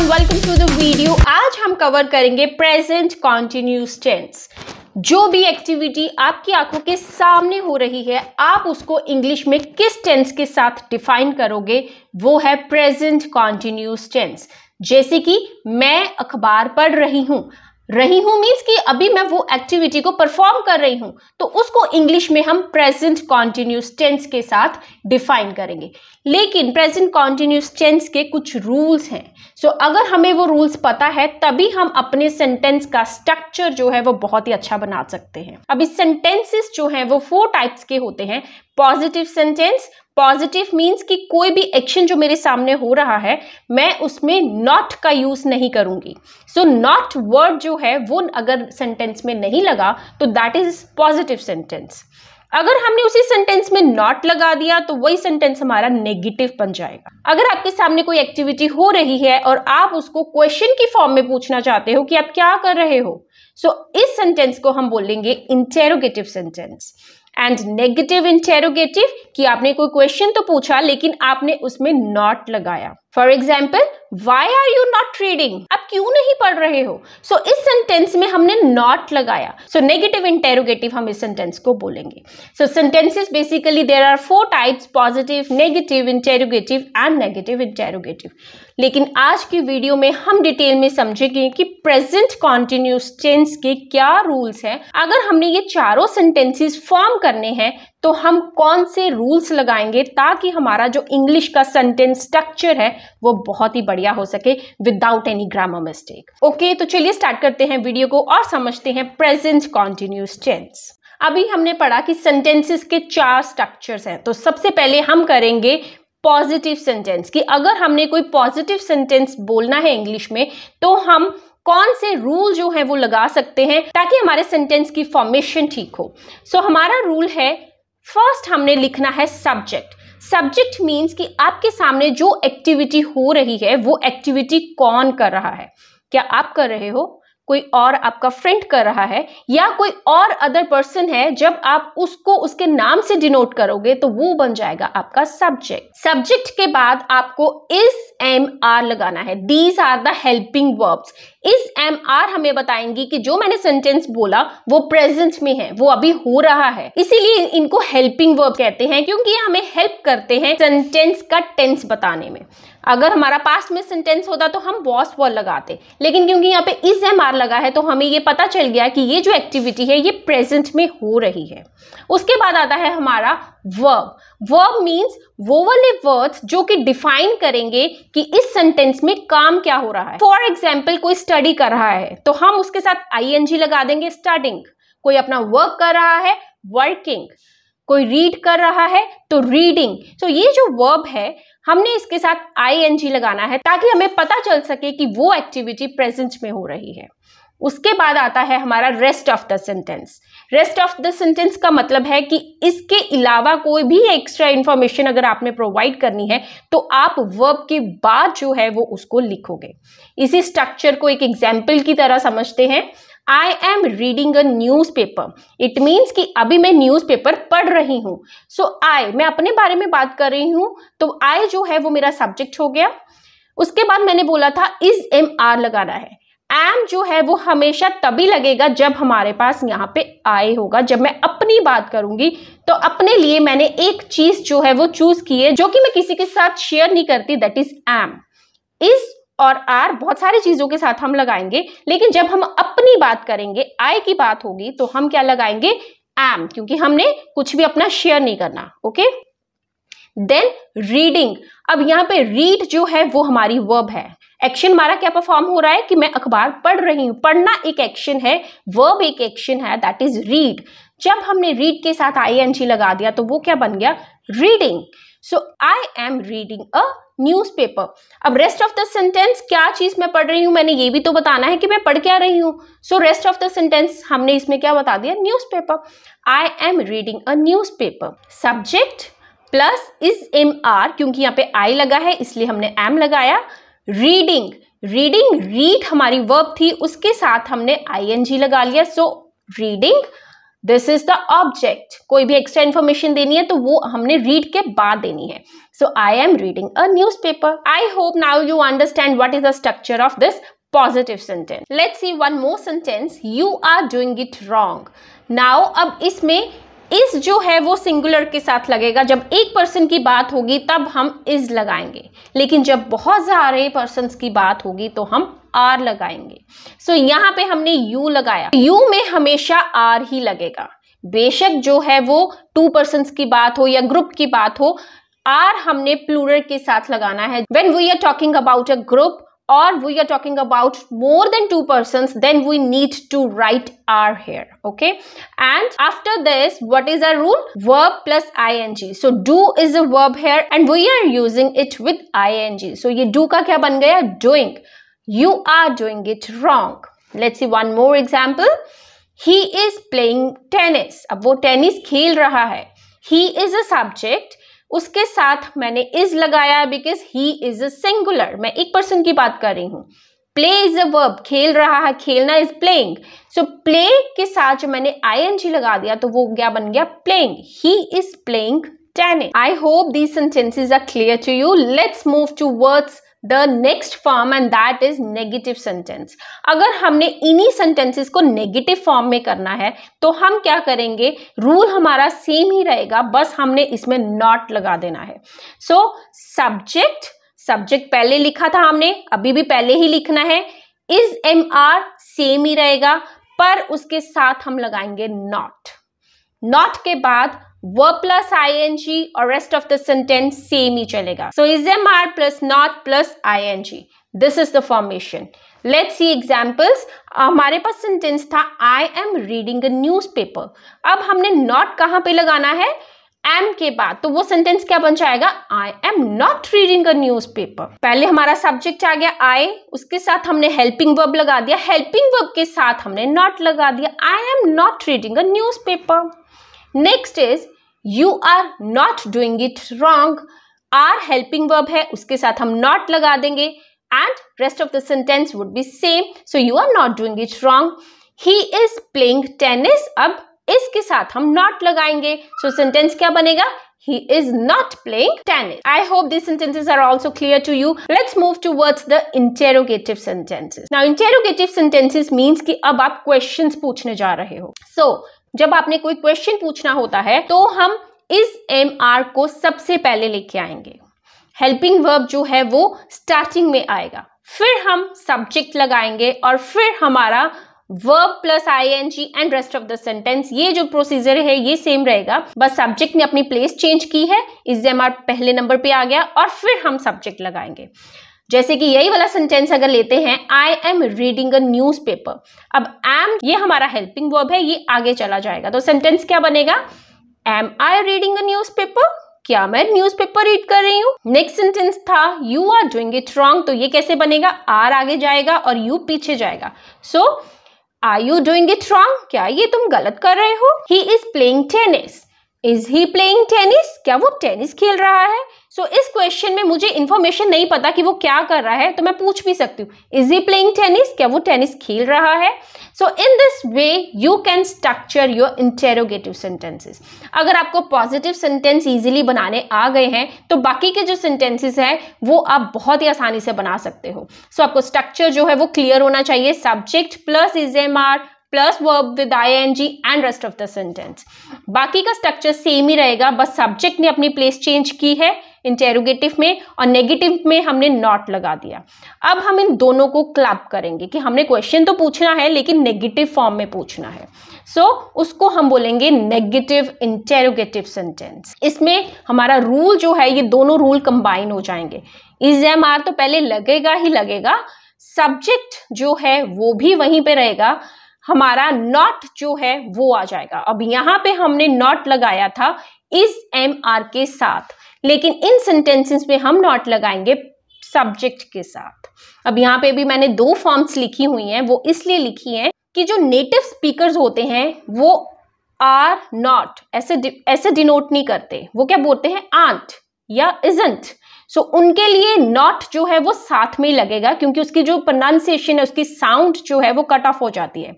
Everyone, welcome to the video. आज हम cover करेंगे प्रेजेंट कॉन्टिन्यूस टेंस। जो भी एक्टिविटी आपकी आंखों के सामने हो रही है, आप उसको इंग्लिश में किस टेंस के साथ डिफाइन करोगे, वो है प्रेजेंट कॉन्टिन्यूस टेंस। जैसे कि मैं अखबार पढ़ रही हूं मीन्स कि अभी मैं वो एक्टिविटी को परफॉर्म कर रही हूं, तो उसको इंग्लिश में हम प्रेजेंट कॉन्टिन्यूस टेंस के साथ डिफाइन करेंगे। लेकिन प्रेजेंट कॉन्टिन्यूस टेंस के कुछ रूल्स हैं। सो अगर हमें वो रूल्स पता है तभी हम अपने सेंटेंस का स्ट्रक्चर जो है वो बहुत ही अच्छा बना सकते हैं। अब इस सेंटेंसेस जो हैं वो 4 टाइप्स के होते हैं। पॉजिटिव सेंटेंस, पॉजिटिव मीन्स कि कोई भी एक्शन जो मेरे सामने हो रहा है मैं उसमें नॉट का यूज नहीं करूंगी। सो नॉट वर्ड जो है वो अगर सेंटेंस में नहीं लगा तो दैट इज पॉजिटिव सेंटेंस। अगर हमने उसी सेंटेंस में नॉट लगा दिया तो वही सेंटेंस हमारा नेगेटिव बन जाएगा। अगर आपके सामने कोई एक्टिविटी हो रही है और आप उसको क्वेश्चन की फॉर्म में पूछना चाहते हो कि आप क्या कर रहे हो, सो इस सेंटेंस को हम बोलेंगे interrogative sentence. And negative interrogative कि आपने कोई क्वेश्चन तो पूछा लेकिन आपने उसमें नॉट लगाया। For example, why are you not reading? आप क्यों नहीं पढ़ रहे हो? सो इस सेंटेंस में हमने नॉट लगाया। सो नेगेटिव इंटेरोगेटिव हम इस सेंटेंस को बोलेंगे। So sentences basically there are 4 types: positive, negative, interrogative and negative interrogative. लेकिन आज की वीडियो में हम डिटेल में समझेंगे कि प्रेजेंट कॉन्टिन्यूस टेंस के क्या रूल्स हैं। अगर हमने ये चारों सेंटेंसेस फॉर्म करने हैं तो हम कौन से रूल्स लगाएंगे ताकि हमारा जो इंग्लिश का सेंटेंस स्ट्रक्चर है वो बहुत ही बढ़िया हो सके without any grammar mistake. Okay, तो चलिए स्टार्ट करते हैं वीडियो को और समझते हैं प्रेजेंट कॉन्टिन्यूस टेंस। अभी हमने पढ़ा कि सेंटेंसेस के 4 स्ट्रक्चर्स हैं। तो सबसे पहले हम करेंगे पॉजिटिव सेंटेंस कि अगर हमने कोई पॉजिटिव सेंटेंस बोलना है इंग्लिश में तो हम कौन से रूल जो है वो लगा सकते हैं ताकि हमारे सेंटेंस की फॉर्मेशन ठीक हो। सो हमारा रूल है, फर्स्ट हमने लिखना है सब्जेक्ट। सब्जेक्ट मीन्स कि आपके सामने जो एक्टिविटी हो रही है वो एक्टिविटी कौन कर रहा है। क्या आप कर रहे हो, कोई और आपका फ्रेंड कर रहा है, या कोई और अदर पर्सन है? जब आप उसको उसके नाम से डिनोट करोगे तो वो बन जाएगा आपका सब्जेक्ट। सब्जेक्ट के बाद आपको इज, एम, आर लगाना है। These are the helping verbs. Is, am, are हमें बताएंगी कि जो मैंने सेंटेंस बोला वो प्रेजेंट में है, वो अभी हो रहा है, इसीलिए इनको हेल्पिंग वर्ब कहते हैं क्योंकि ये हमें हेल्प करते हैं सेंटेंस का टेंस बताने में। अगर हमारा पास्ट में सेंटेंस होता तो हम वॉस वर्ड लगाते, लेकिन क्योंकि यहाँ पे इज, एम, आर लगा है तो हमें ये पता चल गया कि ये जो एक्टिविटी है ये प्रेजेंट में हो रही है। उसके बाद आता है हमारा वर्ब। वर्ब मीन्स वो वाले वर्ड्स जो कि डिफाइन करेंगे कि इस सेंटेंस में काम क्या हो रहा है। फॉर एग्जाम्पल, कोई स्टडी कर रहा है तो हम उसके साथ ING लगा देंगे, स्टडिंग। कोई अपना वर्क कर रहा है, वर्किंग। कोई रीड कर रहा है तो रीडिंग। तो ये जो वर्ब है हमने इसके साथ ING लगाना है ताकि हमें पता चल सके कि वो एक्टिविटी प्रेजेंट में हो रही है। उसके बाद आता है हमारा rest of the sentence. Rest of the sentence का मतलब है कि इसके अलावा कोई भी एक्स्ट्रा इंफॉर्मेशन अगर आपने प्रोवाइड करनी है तो आप वर्ब के बाद जो है वो उसको लिखोगे। इसी स्ट्रक्चर को एक एग्जाम्पल की तरह समझते हैं। I am reading a newspaper. It means कि अभी मैं न्यूज़पेपर पढ़ रही हूँ। So I, मैं अपने बारे में बात कर रही हूँ तो I जो है वो मेरा सब्जेक्ट हो गया। उसके बाद मैंने बोला था is, am, are लगाना है। am जो है वो हमेशा तभी लगेगा जब हमारे पास यहाँ पे I होगा। जब मैं अपनी बात करूंगी तो अपने लिए मैंने एक चीज जो है वो चूज की है जो कि मैं किसी के साथ शेयर नहीं करती, दैट इज am। is और आर बहुत सारी चीजों के साथ हम लगाएंगे, लेकिन जब हम अपनी बात करेंगे, आई की बात होगी, तो हम क्या लगाएंगे, एम, क्योंकि हमने कुछ भी अपना शेयर नहीं करना। Okay, then reading. अब यहाँ पे रीड जो है वो हमारी वर्ब है। एक्शन हमारा क्या परफॉर्म हो रहा है कि मैं अखबार पढ़ रही हूँ। पढ़ना एक एक्शन है, वर्ब एक एक्शन है, दैट इज रीड। जब हमने रीड के साथ ING लगा दिया तो वो क्या बन गया, reading. So I am reading a newspaper. अब रेस्ट ऑफ द सेंटेंस, क्या चीज मैं पढ़ रही हूँ, मैंने ये भी तो बताना है कि मैं पढ़ क्या रही हूँ। So rest of the sentence हमने इसमें क्या बता दिया, newspaper. I am reading a newspaper. Subject plus is, am, are, क्योंकि यहाँ पे आई लगा है इसलिए हमने एम लगाया। रीडिंग, रीडिंग, रीड हमारी वर्ब थी, उसके साथ हमने ING लगा लिया। So reading this is the object. कोई भी एक्स्ट्रा इन्फॉर्मेशन देनी है तो वो हमने रीड के बाद देनी है। So I am reading a newspaper. I hope now you understand what is the structure of this positive sentence. Let's see one more sentence, you are doing it wrong. Now अब इसमें इस जो है वो सिंगुलर के साथ लगेगा। जब एक पर्सन की बात होगी तब हम इज लगाएंगे, लेकिन जब बहुत सारे पर्सन्स की बात होगी तो हम आर लगाएंगे। सो यहाँ पे हमने यू लगाया, यू में हमेशा आर ही लगेगा। बेशक जो है वो 2 पर्सन्स की बात हो या ग्रुप की बात हो, आर हमने प्लूरल के साथ लगाना है। When we are talking about a group or we are talking about more than 2 persons, then we need to write R here, okay? And after this, what is our rule? Verb plus ing. So do is a verb here and we are using it with ing. So ये do का क्या बन गया? Doing. You are doing it wrong. Let's see one more example. He is playing tennis. अब वो tennis खेल रहा है। He is a subject. उसके साथ मैंने इज लगाया because he is a singular, मैं एक पर्सन की बात कर रही हूँ। प्ले इज अ वर्ब, खेल रहा है, खेलना इज प्लेइंग। सो प्ले के साथ जो मैंने ing लगा दिया तो वो क्या बन गया? Playing. He is playing tennis. I hope these sentences are clear to you. Let's move towards the next form and that is negative sentence. अगर हमने इन्हीं सेंटेंसेस को नेगेटिव फॉर्म में करना है तो हम क्या करेंगे? रूल हमारा सेम ही रहेगा, बस हमने इसमें नॉट लगा देना है। सो सब्जेक्ट पहले लिखा था हमने, अभी भी पहले ही लिखना है। इज MR सेम ही रहेगा, पर उसके साथ हम लगाएंगे नॉट के बाद verb plus ing और rest of the sentence same ही चलेगा। So is MR plus not plus ing. This is the formation. Let's see examples. हमारे पास sentence था I am reading a newspaper. अब हमने not कहाँ पे लगाना है? am के बाद। तो वो sentence क्या बन जाएगा? I am not reading a newspaper. पहले हमारा subject आ गया I, उसके साथ हमने helping verb लगा दिया, helping verb के साथ हमने not लगा दिया। I am not reading a newspaper. Next is you are not doing it wrong. Are helping verb है, उसके साथ हम not लगा देंगे and rest of the sentence would be same. So you are not doing it wrong. He is playing tennis. अब इसके साथ हम not लगाएंगे, so sentence क्या बनेगा? He is not playing tennis. I hope these sentences are also clear to you. Let's move towards the interrogative sentences. Now interrogative sentences means कि अब आप questions पूछने जा रहे हो। So जब आपने कोई क्वेश्चन पूछना होता है तो हम इस MR को सबसे पहले लेके आएंगे। हेल्पिंग वर्ब जो है वो स्टार्टिंग में आएगा, फिर हम सब्जेक्ट लगाएंगे और फिर हमारा verb plus ing and rest of the sentence. ये जो प्रोसीजर है ये सेम रहेगा, बस सब्जेक्ट ने अपनी प्लेस चेंज की है, इस MR पहले नंबर पे आ गया और फिर हम सब्जेक्ट लगाएंगे। जैसे कि यही वाला सेंटेंस अगर लेते हैं, आई am reading a news paper. अब एम ये हमारा हेल्पिंग वर्ब है, ये आगे चला जाएगा, तो सेंटेंस क्या बनेगा? Am I reading a news paper? क्या मैं न्यूज पेपर रीड कर रही हूँ? नेक्स्ट सेंटेंस था you are doing it wrong, तो ये कैसे बनेगा? आर आगे जाएगा और यू पीछे जाएगा। So are you doing it wrong? क्या ये तुम गलत कर रहे हो? He is playing tennis. Is he playing tennis? क्या वो टेनिस खेल रहा है? सो इस क्वेश्चन में मुझे इंफॉर्मेशन नहीं पता कि वो क्या कर रहा है, तो मैं पूछ भी सकती हूँ इज ही प्लेइंग टेनिस? क्या वो टेनिस खेल रहा है? So in this way you can structure your interrogative sentences. अगर आपको पॉजिटिव सेंटेंस इजीली बनाने आ गए हैं तो बाकी के जो सेंटेंसेस हैं वो आप बहुत ही आसानी से बना सकते हो। सो आपको स्ट्रक्चर जो है वो क्लियर होना चाहिए, subject plus is MR plus verb with ing and rest of the sentence. बाकी का स्ट्रक्चर सेम ही रहेगा, बस सब्जेक्ट ने अपनी प्लेस चेंज की है इंटेरोगेटिव में और नेगेटिव में हमने नॉट लगा दिया। अब हम इन दोनों को क्लब करेंगे कि हमने क्वेश्चन तो पूछना है लेकिन नेगेटिव फॉर्म में पूछना है। सो उसको हम बोलेंगे नेगेटिव इंटेरोगेटिव सेंटेंस। इसमें हमारा रूल जो है, ये दोनों रूल कंबाइन हो जाएंगे। इज MR तो पहले लगेगा ही लगेगा, सब्जेक्ट जो है वो भी वहीं पे रहेगा, हमारा नॉट जो है वो आ जाएगा। अब यहाँ पे हमने नॉट लगाया था इज MR के साथ, लेकिन इन सेंटेंसेस में हम नॉट लगाएंगे सब्जेक्ट के साथ। अब यहाँ पे भी मैंने 2 फॉर्म्स लिखी हुई हैं, वो इसलिए लिखी हैं कि जो नेटिव स्पीकर्स होते हैं वो आर नॉट ऐसे डिनोट नहीं करते, वो क्या बोलते हैं आंट या इजंट। सो उनके लिए नॉट जो है वो साथ में ही लगेगा, क्योंकि उसकी जो प्रोनाउंसिएशन है, उसकी साउंड जो है वो कट ऑफ हो जाती है।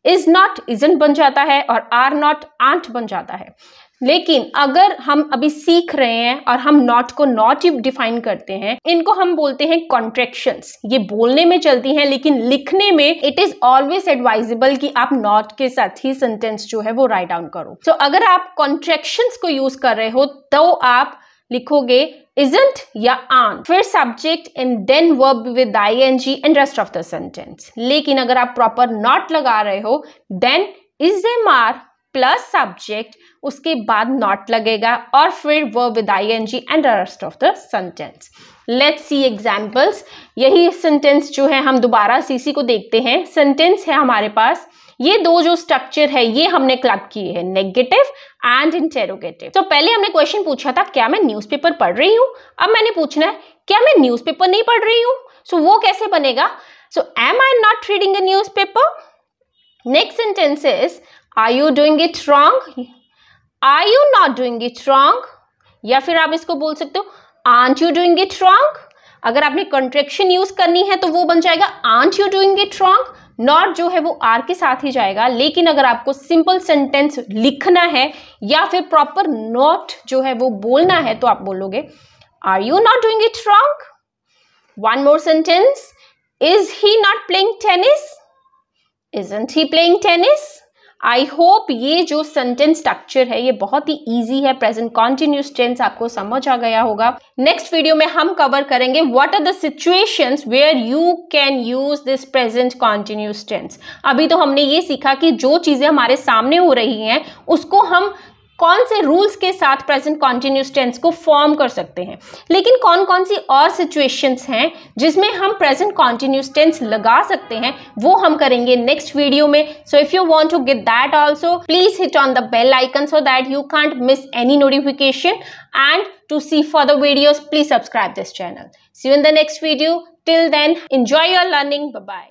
इज नॉट इजंट बन जाता है और आर नॉट आंट बन जाता है। लेकिन अगर हम अभी सीख रहे हैं और हम नॉट को नॉट डिफाइन करते हैं, इनको हम बोलते हैं कॉन्ट्रैक्शंस। ये बोलने में चलती हैं लेकिन लिखने में इट इज ऑलवेज एडवाइजेबल कि आप नॉट के साथ ही सेंटेंस जो है वो राइट डाउन करो। सो अगर आप कॉन्ट्रैक्शंस को यूज कर रहे हो तो आप लिखोगे isn't या aren't, फिर subject and then verb with ing and rest of the sentence. लेकिन अगर आप प्रॉपर नॉट लगा रहे हो then is am are plus subject, उसके बाद नॉट लगेगा और फिर verb with ing and rest of the sentence. Let's see examples. यही सेंटेंस जो है हम दोबारा सीसी को देखते हैं। सेंटेंस है हमारे पास, ये दो जो स्ट्रक्चर है ये हमने क्लब किए हैं, नेगेटिव एंड इंटेरोगेटिव। तो पहले हमने क्वेश्चन पूछा था क्या मैं न्यूज़पेपर पढ़ रही हूँ, अब मैंने पूछना है क्या मैं न्यूज़पेपर नहीं पढ़ रही हूँ। सो वो कैसे बनेगा? So am I not reading a newspaper. Next sentence is are you doing it wrong, are you not doing it wrong, या फिर आप इसको बोल सकते हो aren't you doing it wrong. अगर आपने कॉन्ट्रैक्शन यूज करनी है तो वो बन जाएगा aunt you doing it wrong, not जो है वो आर के साथ ही जाएगा। लेकिन अगर आपको सिंपल सेंटेंस लिखना है या फिर प्रॉपर नॉट जो है वो बोलना है तो आप बोलोगे are you not doing it wrong. One more sentence, is he not playing tennis, isn't he playing tennis. I hope ये जो सेंटेंस स्ट्रक्चर है ये बहुत ही इजी है, प्रेजेंट कॉन्टिन्यूस टेंस आपको समझ आ गया होगा। नेक्स्ट वीडियो में हम कवर करेंगे what are the situations where you can use this present continuous tense. अभी तो हमने ये सीखा कि जो चीजें हमारे सामने हो रही हैं उसको हम कौन से रूल्स के साथ प्रेजेंट कॉन्टिन्यूस टेंस को फॉर्म कर सकते हैं, लेकिन कौन कौन सी और सिचुएशंस हैं जिसमें हम प्रेजेंट कॉन्टिन्यूस टेंस लगा सकते हैं वो हम करेंगे नेक्स्ट वीडियो में। So if you want to get that also please hit on the bell icon so that you can't miss any notification, and to see further videos please subscribe this channel. See you in the next video. Till then, enjoy your learning. Bye bye.